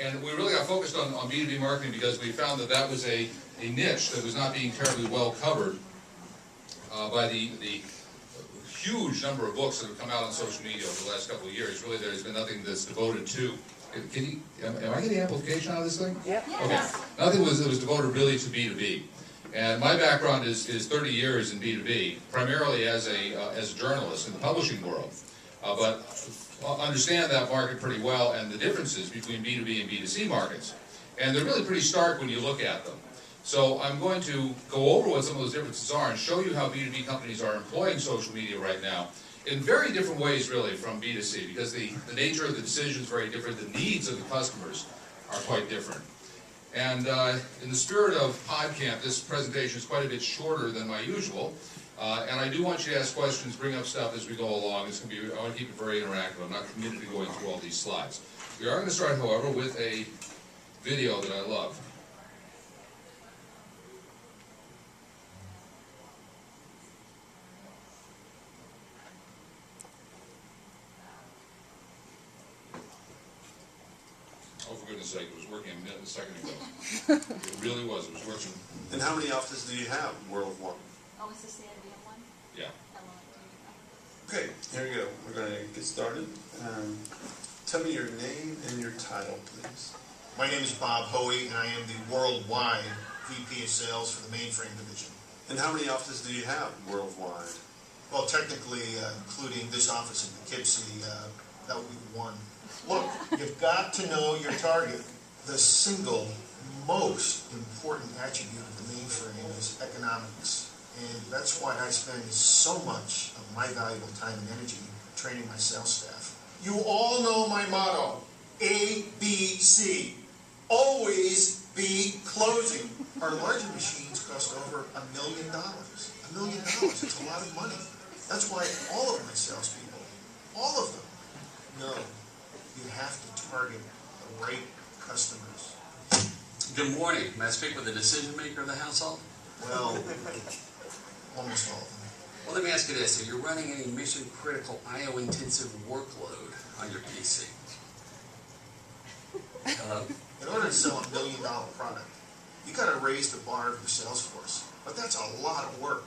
And we really got focused on B2B marketing because we found that that was a niche that was not being terribly well covered by the huge number of books that have come out on social media over the last couple of years. Really, there's been nothing that's devoted to. Am I getting amplification out of this thing? Yep. Okay. Nothing was devoted really to B2B. And my background is 30 years in B2B, primarily as a journalist in the publishing world. But understand that market pretty well and the differences between B2B and B2C markets. And they're really pretty stark when you look at them. So I'm going to go over what some of those differences are and show you how B2B companies are employing social media right now in very different ways, really, from B2C, because the nature of the decision is very different. The needs of the customers are quite different. And in the spirit of PodCamp, this presentation is quite a bit shorter than my usual. And I do want you to ask questions, bring up stuff as we go along. It's going to be, I want to keep it very interactive. I'm not committed to going through all these slides. We are going to start, however, with a video that I love. Oh, for goodness sake, it was working a second ago. It really was. It was working. And how many offices do you have worldwide? Oh, is this the idea one? Yeah. Okay, here we go. We're going to get started. Tell me your name and your title, please. My name is Bob Hoey, and I am the worldwide VP of Sales for the mainframe division. And how many offices do you have worldwide? Well, technically, including this office in Poughkeepsie, that would be one. Look, you've got to know your target. The single most important attribute of the mainframe is economics. And that's why I spend so much of my valuable time and energy training my sales staff. You all know my motto, ABC, always be closing. Our larger machines cost over $1 million. $1 million, it's a lot of money. That's why all of my salespeople, all of them, know you have to target the right customers. Good morning. May I speak with the decision maker of the household? Well, almost all of them. Well, let me ask you this. Are you running any mission-critical IO-intensive workload on your PC? Hello? In order to sell $1 million product, you got to raise the bar of your sales force. But that's a lot of work.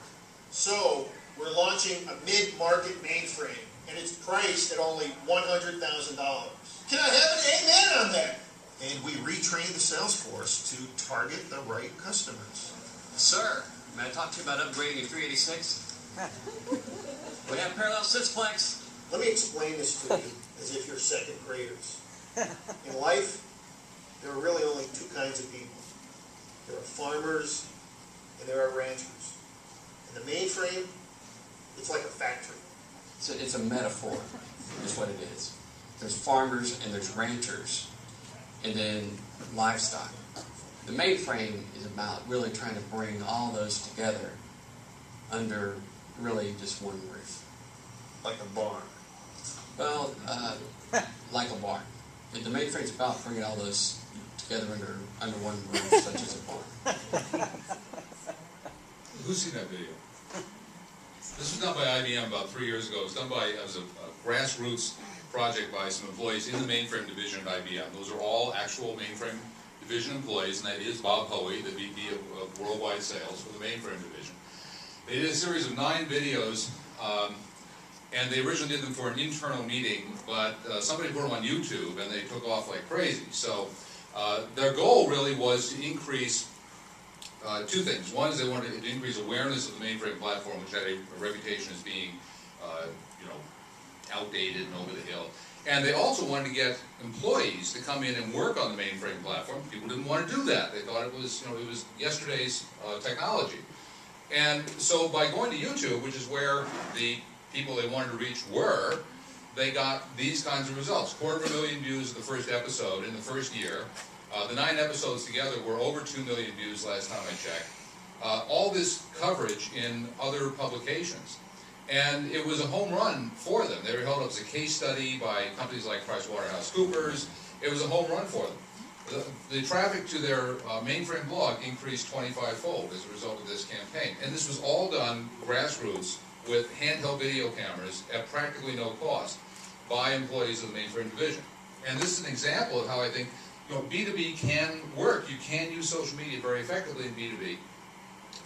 So, we're launching a mid-market mainframe, and it's priced at only $100,000. Can I have an amen on that? And we retrain the sales force to target the right customers. Sir, may I talk to you about upgrading your 386? We have parallel sisplex. Let me explain this to you as if you're second graders. In life, there are really only two kinds of people. There are farmers and there are ranchers. In the mainframe, it's like a factory. So it's a metaphor, is what it is. There's farmers and there's ranchers, and then livestock. The mainframe is about really trying to bring all those together under really just one roof. Like a barn. Well, like a barn. The mainframe's about bringing all those together under one roof, such as a barn. Who's seen that video? This was done by IBM about 3 years ago. It was done as a grassroots project by some employees in the mainframe division at IBM. Those are all actual mainframe division employees, and that is Bob Hoey, the VP of Worldwide Sales for the mainframe division. They did a series of 9 videos, and they originally did them for an internal meeting, but somebody put them on YouTube, and they took off like crazy. So their goal really was to increase two things. One is they wanted to increase awareness of the mainframe platform, which had a reputation as being, outdated and over the hill. And they also wanted to get employees to come in and work on the mainframe platform. People didn't want to do that. They thought it was yesterday's technology. And so by going to YouTube, which is where the people they wanted to reach were, they got these kinds of results. 250,000 views of the first episode in the first year. The 9 episodes together were over 2 million views last time I checked. All this coverage in other publications. And it was a home run for them. They were held up as a case study by companies like PricewaterhouseCoopers. It was a home run for them. The traffic to their mainframe blog increased 25-fold as a result of this campaign. And this was all done grassroots with handheld video cameras at practically no cost by employees of the mainframe division. And this is an example of how I think B2B can work. You can use social media very effectively in B2B,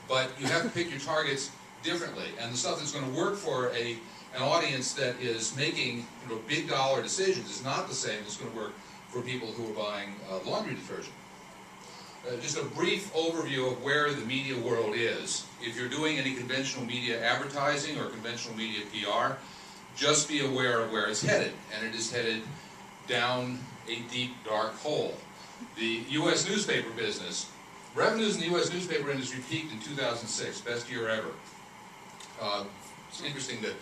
but you have to pick your targets differently. And the stuff that's going to work for an audience that is making big dollar decisions is not the same that's going to work for people who are buying laundry detergent. Just a brief overview of where the media world is. If you're doing any conventional media advertising or conventional media PR, just be aware of where it's headed, and it is headed down a deep, dark hole. The U.S. newspaper business, revenues in the U.S. newspaper industry peaked in 2006, best year ever. It's interesting that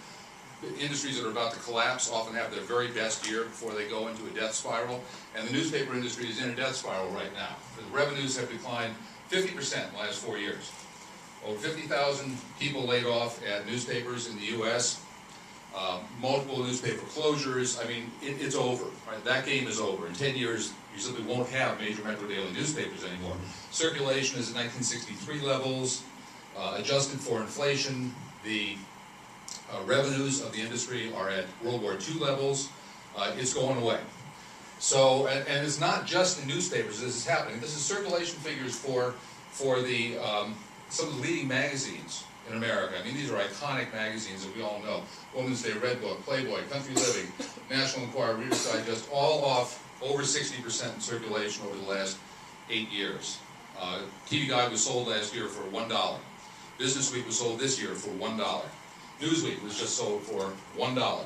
industries that are about to collapse often have their very best year before they go into a death spiral, and the newspaper industry is in a death spiral right now. The revenues have declined 50% in the last 4 years. Over 50,000 people laid off at newspapers in the U.S., multiple newspaper closures. I mean, it's over, right? That game is over. In 10 years, you simply won't have major metro daily newspapers anymore. Circulation is at 1963 levels. Adjusted for inflation, the revenues of the industry are at World War II levels. It's going away. So, and it's not just in newspapers this is happening. This is circulation figures for the some of the leading magazines in America. I mean, these are iconic magazines that we all know. Women's Day, Red Book, Playboy, Country Living, National Enquirer, Reader's Digest, all off over 60% in circulation over the last 8 years. TV Guide was sold last year for $1. Business Week was sold this year for $1. Newsweek was just sold for $1.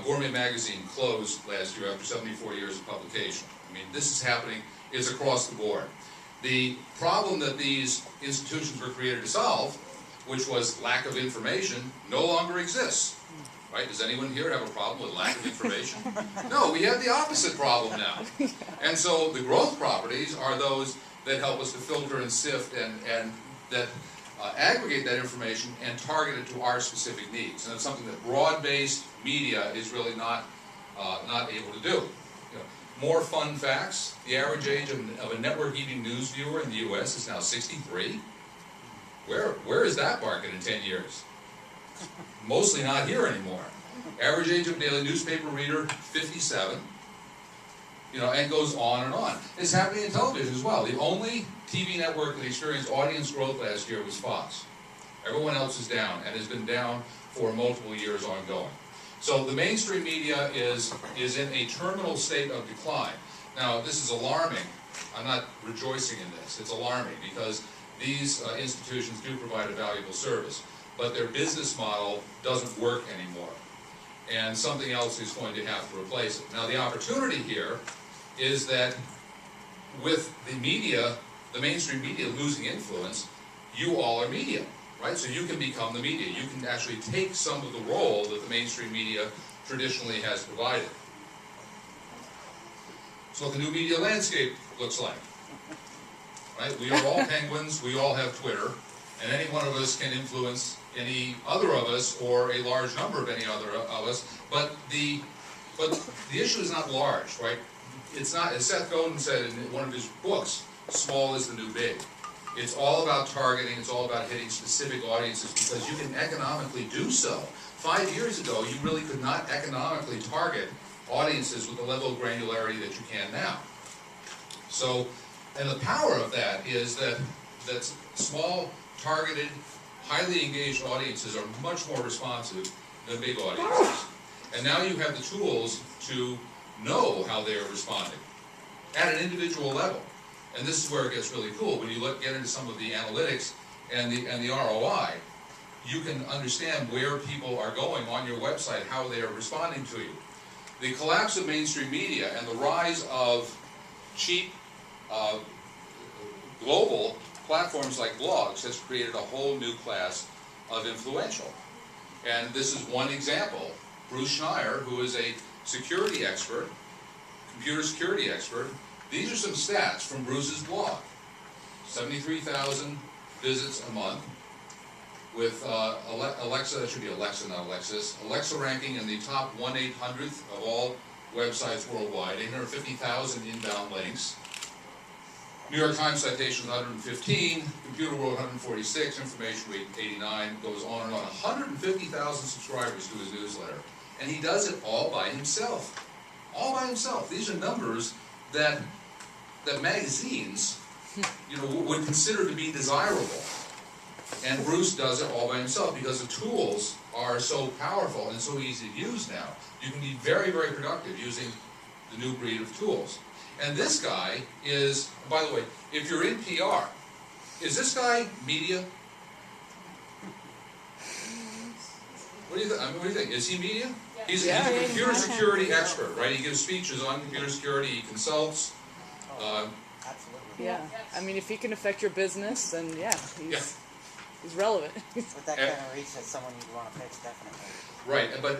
Gourmet Magazine closed last year after 74 years of publication. I mean, this is happening. It's across the board. The problem that these institutions were created to solve, which was lack of information, no longer exists. Right? Does anyone here have a problem with lack of information? No, we have the opposite problem now. And so the growth properties are those that help us to filter and sift and that aggregate that information and target it to our specific needs. And it's something that broad-based media is really not able to do. More fun facts. The average age of a network evening news viewer in the U.S. is now 63. Where is that market in 10 years? Mostly not here anymore. Average age of daily newspaper reader, 57. And goes on and on. It's happening in television as well. The only TV network that experienced audience growth last year was Fox. Everyone else is down, and has been down for multiple years ongoing. So the mainstream media is in a terminal state of decline. Now, this is alarming. I'm not rejoicing in this. It's alarming because these institutions do provide a valuable service, but their business model doesn't work anymore, and something else is going to have to replace it. Now, the opportunity here is that with the media, the mainstream media losing influence, you all are media, right? So you can become the media. You can actually take some of the role that the mainstream media traditionally has provided. So what the new media landscape looks like, right? We are all penguins, we all have Twitter, and any one of us can influence any other of us or a large number of any other of us, but the issue is not large, right? It's not, as Seth Godin said in one of his books, small is the new big. It's all about targeting, it's all about hitting specific audiences because you can economically do so. 5 years ago, you really could not economically target audiences with the level of granularity that you can now. So, and the power of that is that small, targeted, highly engaged audiences are much more responsive than big audiences. And now you have the tools to know how they are responding at an individual level. And this is where it gets really cool. When you get into some of the analytics and the ROI, you can understand where people are going on your website, how they are responding to you. The collapse of mainstream media and the rise of cheap global platforms like blogs has created a whole new class of influential. And this is one example. Bruce Schneier, who is a security expert, computer security expert. These are some stats from Bruce's blog. 73,000 visits a month with Alexa, that should be Alexa, not Alexis, Alexa ranking in the top 1/800th of all websites worldwide, 850,000 inbound links. New York Times citations 115, Computer World 146, Information Week 89, goes on and on. 150,000 subscribers to his newsletter. And he does it all by himself. all by himself. These are numbers that magazines, would consider to be desirable. And Bruce does it all by himself because the tools are so powerful and so easy to use now. You can be very, very productive using the new breed of tools. And this guy is, by the way, if you're in PR, is this guy media? What do you think? I mean, what do you think? Is he media? Yeah. He's a computer security expert, right? He gives speeches on computer security. He consults. Absolutely. Yeah. I mean, if he can affect your business, then he's relevant. With that kind of reach, that's someone you'd want to pitch, definitely. Right, but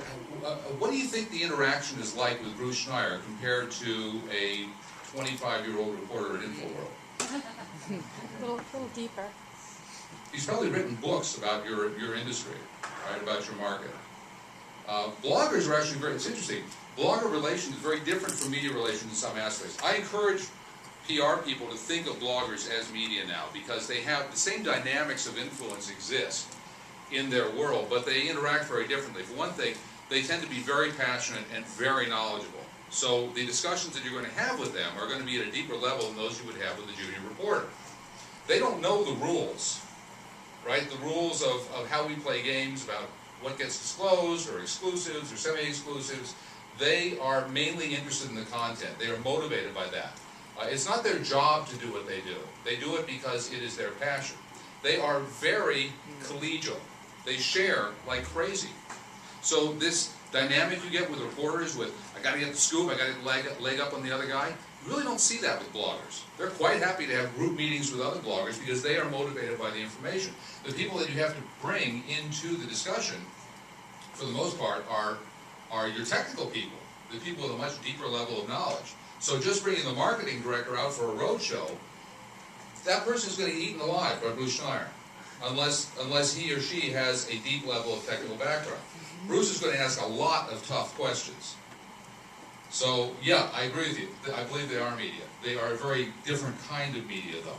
what do you think the interaction is like with Bruce Schneier compared to a 25-year-old reporter at InfoWorld? A little deeper. He's probably written books about your industry, right, about your market. Bloggers are actually it's interesting. Blogger relations is very different from media relations in some aspects. I encourage PR people to think of bloggers as media now because they have the same dynamics of influence exist in their world, but they interact very differently. For one thing, they tend to be very passionate and very knowledgeable. So the discussions that you're going to have with them are going to be at a deeper level than those you would have with a junior reporter. They don't know the rules, right? The rules of how we play games, about what gets disclosed, or exclusives, or semi-exclusives. They are mainly interested in the content. They are motivated by that. It's not their job to do what they do. They do it because it is their passion. They are very collegial. They share like crazy. So this dynamic you get with reporters with, I got to get the scoop, I got to leg up on the other guy, you really don't see that with bloggers. They're quite happy to have group meetings with other bloggers because they are motivated by the information. The people that you have to bring into the discussion, for the most part, are your technical people, the people with a much deeper level of knowledge. So just bringing the marketing director out for a road show, that person is going to be eaten alive by Bruce Schneier, unless he or she has a deep level of technical background. Bruce is going to ask a lot of tough questions. So, yeah, I agree with you. I believe they are media. They are a very different kind of media, though.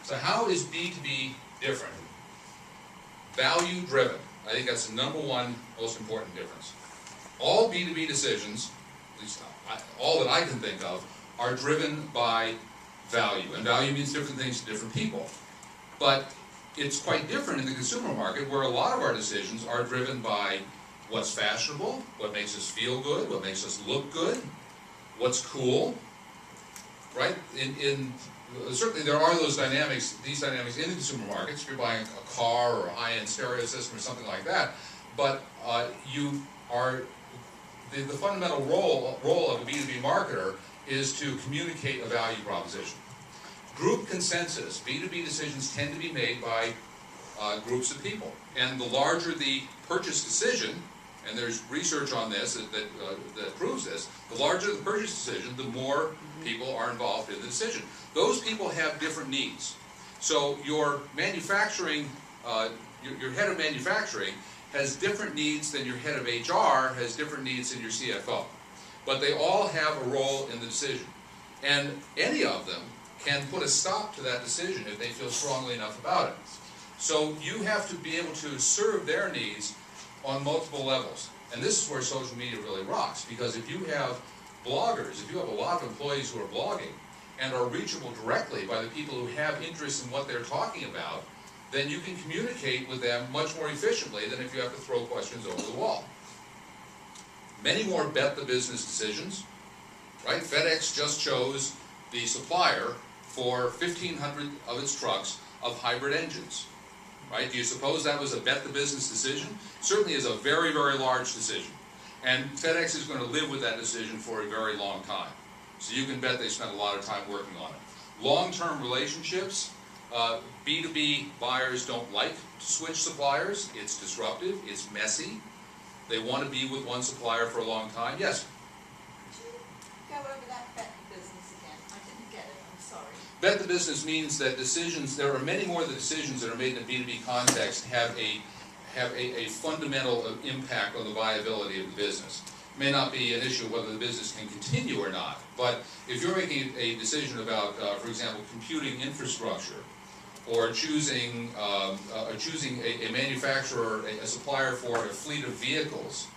So how is B2B different? Value-driven. I think that's the number one most important difference. All B2B decisions, at least all that I can think of, are driven by value. And value means different things to different people. But it's quite different in the consumer market, where a lot of our decisions are driven by what's fashionable, what makes us feel good, what makes us look good, what's cool, right? Certainly there are these dynamics in the consumer markets. If you're buying a car or a high-end stereo system or something like that, but the fundamental role of a B2B marketer is to communicate a value proposition. Group consensus, B2B decisions tend to be made by groups of people. And the larger the purchase decision, and there's research on this that proves this, the larger the purchase decision, the more people are involved in the decision. Those people have different needs. So your manufacturing, your head of manufacturing has different needs than your head of HR has different needs than your CFO. But they all have a role in the decision. And any of them can put a stop to that decision if they feel strongly enough about it. So you have to be able to serve their needs on multiple levels. And this is where social media really rocks, because if you have bloggers, if you have a lot of employees who are blogging and are reachable directly by the people who have interest in what they're talking about, then you can communicate with them much more efficiently than if you have to throw questions over the wall. Many more bet the business decisions, right? FedEx just chose the supplier for 1,500 of its trucks of hybrid engines, right? Do you suppose that was a bet the business decision? Certainly is a very, very large decision. And FedEx is going to live with that decision for a very long time. So you can bet they spent a lot of time working on it. Long-term relationships, B2B buyers don't like to switch suppliers. It's disruptive, it's messy. They want to be with one supplier for a long time. Yes? Could you go over that bet business again? I didn't get it, I'm sorry. Bet the business means that decisions, there are many more of the decisions that are made in a B2B context have a fundamental impact on the viability of the business. It may not be an issue of whether the business can continue or not, but if you're making a decision about, for example, computing infrastructure, or choosing a manufacturer, a supplier for a fleet of vehicles,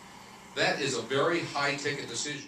that is a very high-ticket decision.